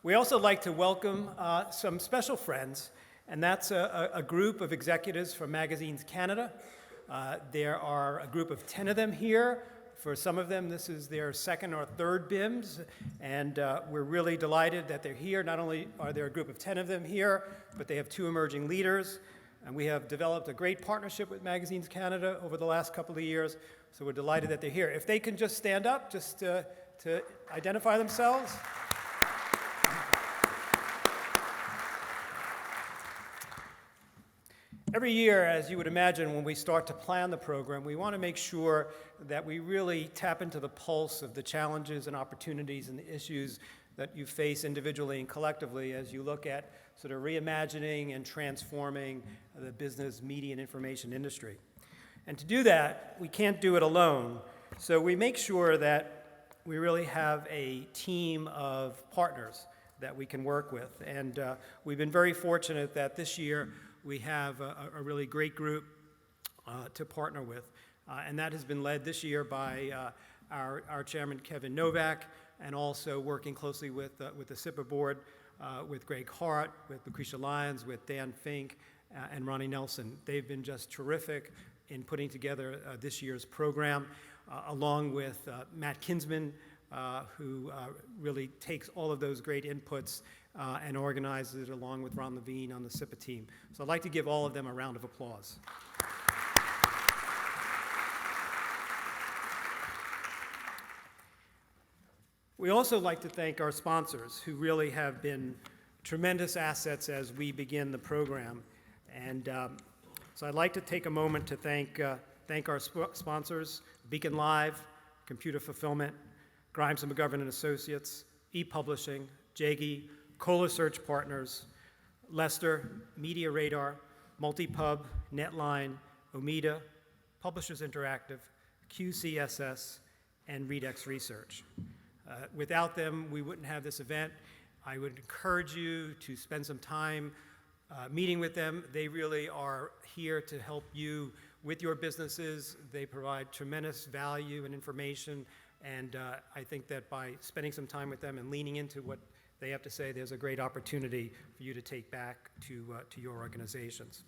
We also like to welcome some special friends, and that's a group of executives from Magazines Canada. There are a group of 10 of them here. For some of them, this is their second or third BIMS, and we're really delighted that they're here. Not only are there a group of 10 of them here, but they have 2 emerging leaders, and we have developed a great partnership with Magazines Canada over the last couple of years, so we're delighted that they're here. If they can just stand up, just to identify themselves. Every year, as you would imagine, when we start to plan the program, we want to make sure that we really tap into the pulse of the challenges and opportunities and the issues that you face individually and collectively as you look at sort of reimagining and transforming the business, media, and information industry. And to do that, we can't do it alone. So we make sure that we really have a team of partners that we can work with. And we've been very fortunate that this year we have a really great group to partner with. And that has been led this year by our chairman, Kevin Novak, and also working closely with the SIIA board, with Greg Hart, with Lucretia Lyons, with Dan Fink, and Ronnie Nelson. They've been just terrific in putting together this year's program, along with Matt Kinsman, who really takes all of those great inputs and organizes it along with Ron Levine on the SIIA team. So I'd like to give all of them a round of applause. We also like to thank our sponsors, who really have been tremendous assets as we begin the program. And so I'd like to take a moment to thank our sponsors: Beacon Live, Computer Fulfillment, Grimes & McGovern and Associates, ePublishing, JAGI, Cola Search Partners, Lester, Media Radar, Multipub, Netline, Omida, Publishers Interactive, QCSS, and Redex Research. Without them, we wouldn't have this event. I would encourage you to spend some time meeting with them. They really are here to help you with your businesses. They provide tremendous value and information, and I think that by spending some time with them and leaning into what they have to say, there's a great opportunity for you to take back to your organizations.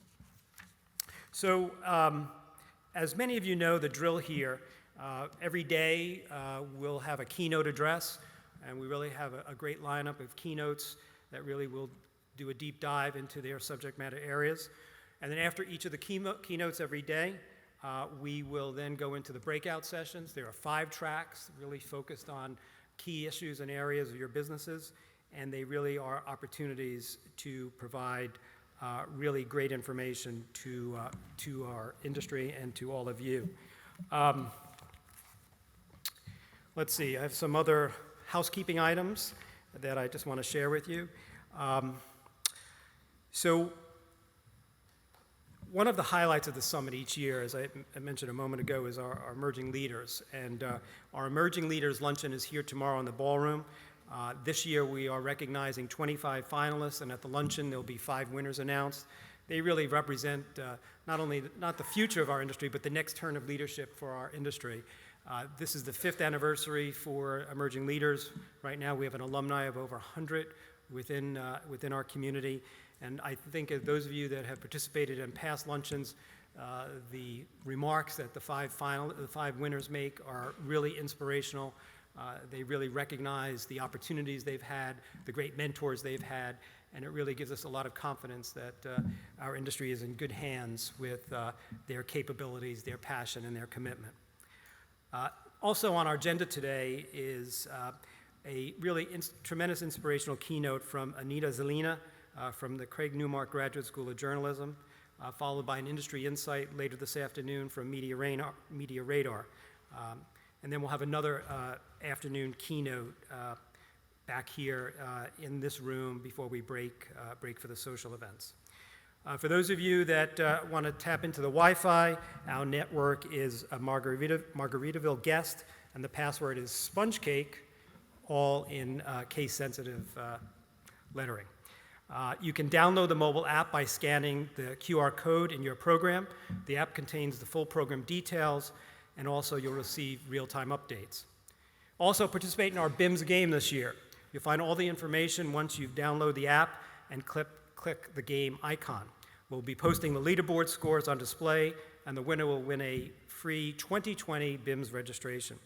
So, as many of you know, the drill here, every day we'll have a keynote address, and we really have a great lineup of keynotes that really will do a deep dive into their subject matter areas. And then after each of the keynotes every day, we will then go into the breakout sessions. There are 5 tracks really focused on key issues and areas of your businesses, and they really are opportunities to provide really great information to our industry and to all of you. Let's see, I have some other housekeeping items that I just want to share with you. So one of the highlights of the summit each year, as I mentioned a moment ago, is our emerging leaders. And our emerging leaders luncheon is here tomorrow in the ballroom. This year we are recognizing 25 finalists, and at the luncheon there'll be 5 winners announced. They really represent not the future of our industry, but the next turn of leadership for our industry. This is the 5th anniversary for emerging leaders. Right now we have an alumni of over 100 within our community. And I think as those of you that have participated in past luncheons, the remarks that the 5 winners make are really inspirational. They really recognize the opportunities they've had, the great mentors they've had, and it really gives us a lot of confidence that our industry is in good hands with their capabilities, their passion, and their commitment. Also on our agenda today is a really tremendous inspirational keynote from Anita Zelina from the Craig Newmark Graduate School of Journalism, followed by an industry insight later this afternoon from Media Radar. And then we'll have another afternoon keynote back here in this room before we break for the social events. For those of you that want to tap into the Wi-Fi, our network is a Margaritaville guest, and the password is sponge cake, all in case-sensitive lettering. You can download the mobile app by scanning the QR code in your program. The app contains the full program details, and also you'll receive real-time updates. Also, participate in our BIMS game this year. You'll find all the information once you've downloaded the app and click the game icon. We'll be posting the leaderboard scores on display, and the winner will win a free 2020 BIMS registration.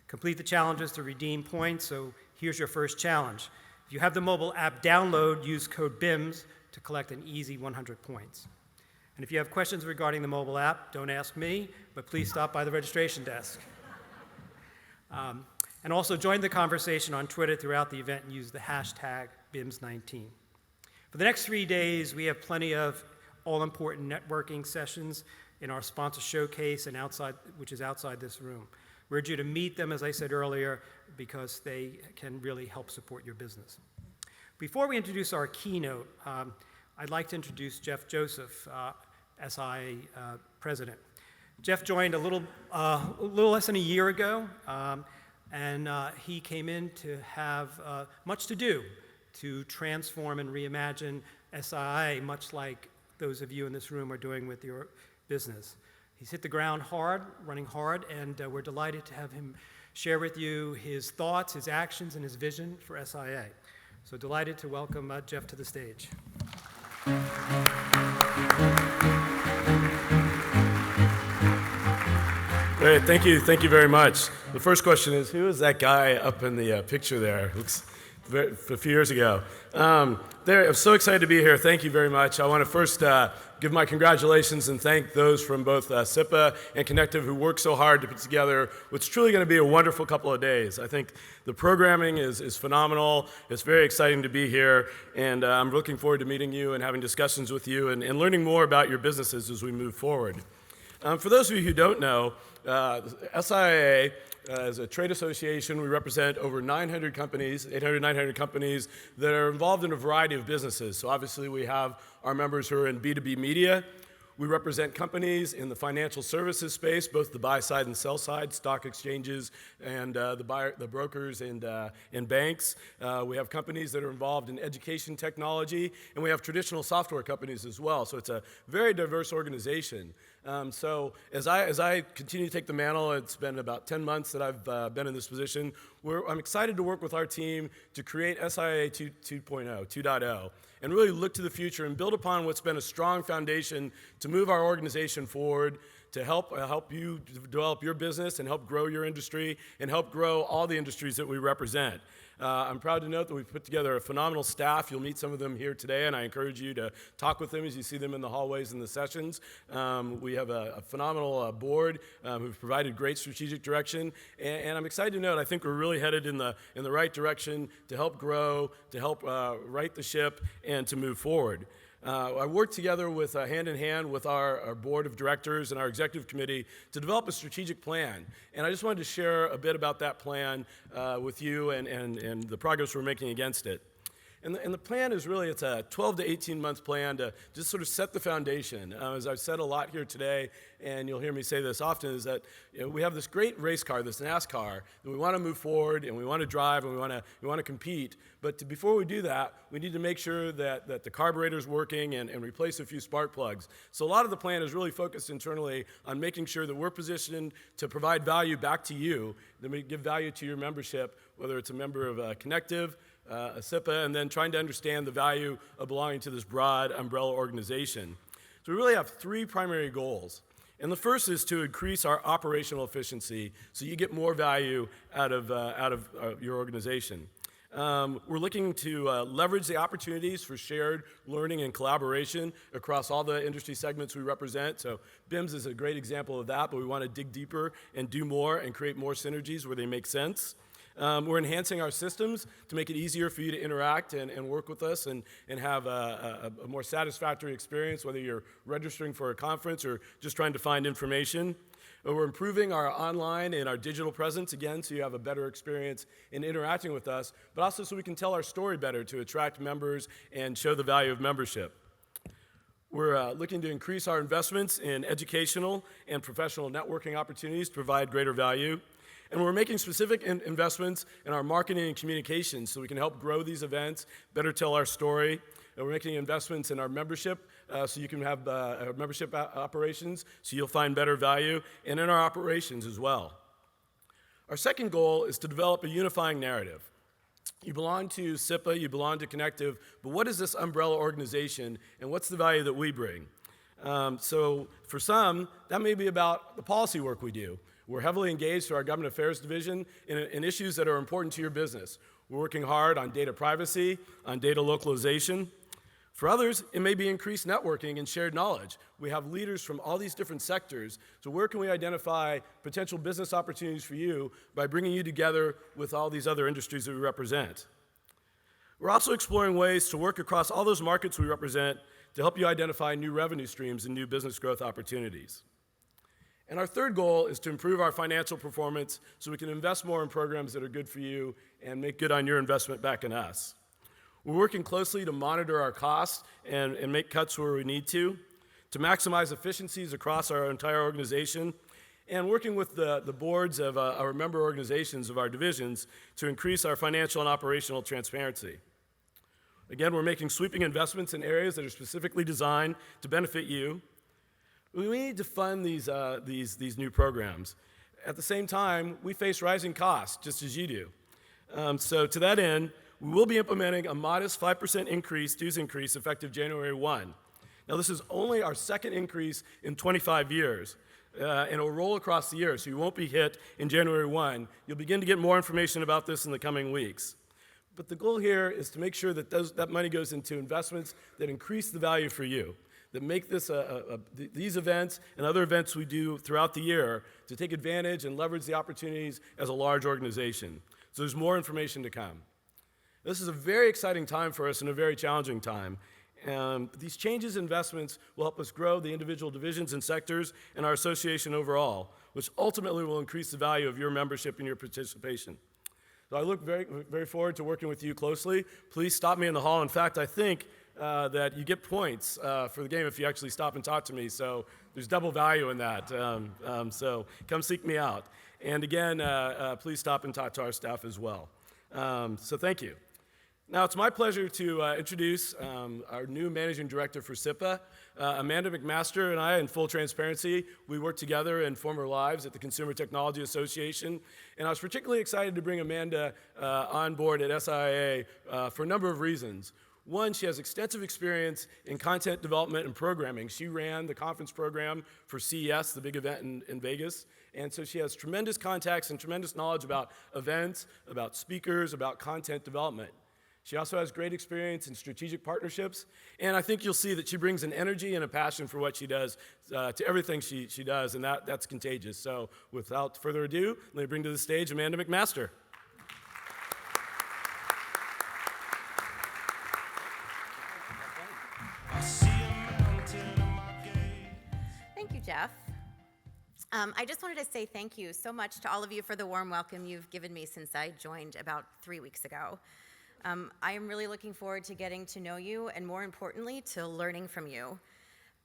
Complete the challenges to redeem points, so here's your first challenge. If you have the mobile app download, use code BIMS to collect an easy 100 points. And if you have questions regarding the mobile app, don't ask me, but please stop by the registration desk. And also join the conversation on Twitter throughout the event and use the hashtag BIMS19. For the next 3 days, we have plenty of all-important networking sessions in our sponsor showcase and outside, which is outside this room. We urge you to meet them, as I said earlier, because they can really help support your business. Before we introduce our keynote, I'd like to introduce Jeff Joseph, SIIA president. Jeff joined a little less than a year ago, and he came in to have much to do to transform and reimagine SIIA, much like those of you in this room are doing with your business. He's hit the ground hard, running hard, and we're delighted to have him share with you his thoughts, his actions, and his vision for SIIA. So delighted to welcome Jeff to the stage. Great, thank you very much. The first question is, who is that guy up in the picture there? Looks a few years ago. I'm so excited to be here. Thank you very much. I want to first give my congratulations and thank those from both SIIA and Connectiv who worked so hard to put together what's truly going to be a wonderful couple of days. I think the programming is phenomenal. It's very exciting to be here, and I'm looking forward to meeting you and having discussions with you and learning more about your businesses as we move forward. For those of you who don't know, SIIA is a trade association. We represent over 900 companies, 800, 900 companies that are involved in a variety of businesses. So obviously we have our members who are in B2B media. We represent companies in the financial services space, both the buy side and sell side, stock exchanges and the brokers and banks. We have companies that are involved in education technology, and we have traditional software companies as well. So it's a very diverse organization. So as I continue to take the mantle, it's been about 10 months that I've been in this position. I'm excited to work with our team to create SIIA 2.0, and really look to the future and build upon what's been a strong foundation to move our organization forward, to help you develop your business and help grow your industry and help grow all the industries that we represent. I'm proud to note that we've put together a phenomenal staff. You'll meet some of them here today, and I encourage you to talk with them as you see them in the hallways and the sessions. We have a phenomenal board who've provided great strategic direction, and I'm excited to note I think we're really headed in the right direction to help grow, to help right the ship, and to move forward. I worked together with hand in hand with our board of directors and our executive committee to develop a strategic plan. And I just wanted to share a bit about that plan with you and the progress we're making against it. And the plan is really, it's a 12 to 18 month plan to just sort of set the foundation. As I've said a lot here today, and you'll hear me say this often, is that we have this great race car, this NASCAR, that we want to move forward and we want to drive and we want to compete. But before we do that, we need to make sure that the carburetor's working and replace a few spark plugs. So a lot of the plan is really focused internally on making sure that we're positioned to provide value back to you, that we give value to your membership, whether it's a member of Connectiv, a SIIA, and then trying to understand the value of belonging to this broad umbrella organization. So we really have three primary goals. And the first is to increase our operational efficiency so you get more value out of your organization. We're looking to leverage the opportunities for shared learning and collaboration across all the industry segments we represent. So BIMS is a great example of that, but we want to dig deeper and do more and create more synergies where they make sense. We're enhancing our systems to make it easier for you to interact and work with us and have a more satisfactory experience, whether you're registering for a conference or just trying to find information. We're improving our online and our digital presence, again, so you have a better experience in interacting with us, but also so we can tell our story better to attract members and show the value of membership. We're looking to increase our investments in educational and professional networking opportunities to provide greater value. And we're making specific investments in our marketing and communications so we can help grow these events, better tell our story. And we're making investments in our membership so you can have membership operations so you'll find better value, and in our operations as well. Our second goal is to develop a unifying narrative. You belong to SIIA, you belong to Connectiv, but what is this umbrella organization and what's the value that we bring? So for some, that may be about the policy work we do. We're heavily engaged through our government affairs division in issues that are important to your business. We're working hard on data privacy, on data localization. For others, it may be increased networking and shared knowledge. We have leaders from all these different sectors, so where can we identify potential business opportunities for you by bringing you together with all these other industries that we represent? We're also exploring ways to work across all those markets we represent to help you identify new revenue streams and new business growth opportunities. And our third goal is to improve our financial performance so we can invest more in programs that are good for you and make good on your investment back in us. We're working closely to monitor our costs and make cuts where we need to maximize efficiencies across our entire organization, and working with the boards of our member organizations of our divisions to increase our financial and operational transparency. Again, we're making sweeping investments in areas that are specifically designed to benefit you. We need to fund these new programs. At the same time, we face rising costs, just as you do. So to that end, we will be implementing a modest 5% dues increase effective January 1. Now, this is only our second increase in 25 years, and it will roll across the year, so you won't be hit in January 1. You'll begin to get more information about this in the coming weeks. But the goal here is to make sure that that money goes into investments that increase the value for you, that make these events and other events we do throughout the year to take advantage and leverage the opportunities as a large organization. So there's more information to come. This is a very exciting time for us and a very challenging time. These changes and investments will help us grow the individual divisions and sectors and our association overall, which ultimately will increase the value of your membership and your participation. So I look very, very forward to working with you closely. Please stop me in the hall. In fact, I think that you get points for the game if you actually stop and talk to me. So there's double value in that. So come seek me out. And again, please stop and talk to our staff as well. So thank you. Now, it's my pleasure to introduce our new Managing Director for SIIA, Amanda McMaster and I, in full transparency, we worked together in former lives at the Consumer Technology Association, and I was particularly excited to bring Amanda on board at SIIA for a number of reasons. One, she has extensive experience in content development and programming. She ran the conference program for CES, the big event in Vegas, and so she has tremendous contacts and tremendous knowledge about events, about speakers, about content development. She also has great experience in strategic partnerships, and I think you'll see that she brings an energy and a passion for what she does to everything she does, and that's contagious. So without further ado, let me bring to the stage Amanda McMaster. Thank you, Jeff. I just wanted to say thank you so much to all of you for the warm welcome you've given me since I joined about 3 weeks ago. I am really looking forward to getting to know you and, more importantly, to learning from you.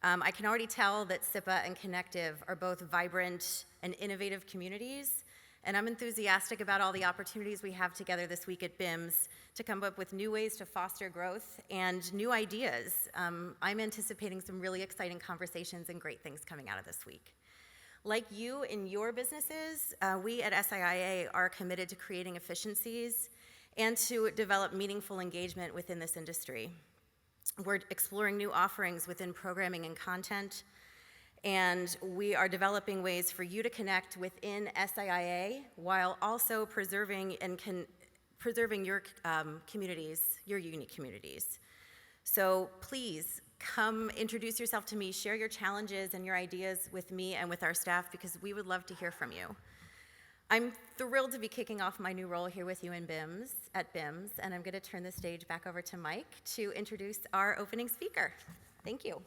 I can already tell that SIIA and Connectiv are both vibrant and innovative communities, and I'm enthusiastic about all the opportunities we have together this week at BIMS to come up with new ways to foster growth and new ideas. I'm anticipating some really exciting conversations and great things coming out of this week. Like you in your businesses, we at SIIA are committed to creating efficiencies and to develop meaningful engagement within this industry. We're exploring new offerings within programming and content, and we are developing ways for you to connect within SIIA while also preserving your communities, your unique communities. So please come introduce yourself to me, share your challenges and your ideas with me and with our staff, because we would love to hear from you. I'm thrilled to be kicking off my new role here with you at BIMS, and I'm going to turn the stage back over to Mike to introduce our opening speaker. Thank you.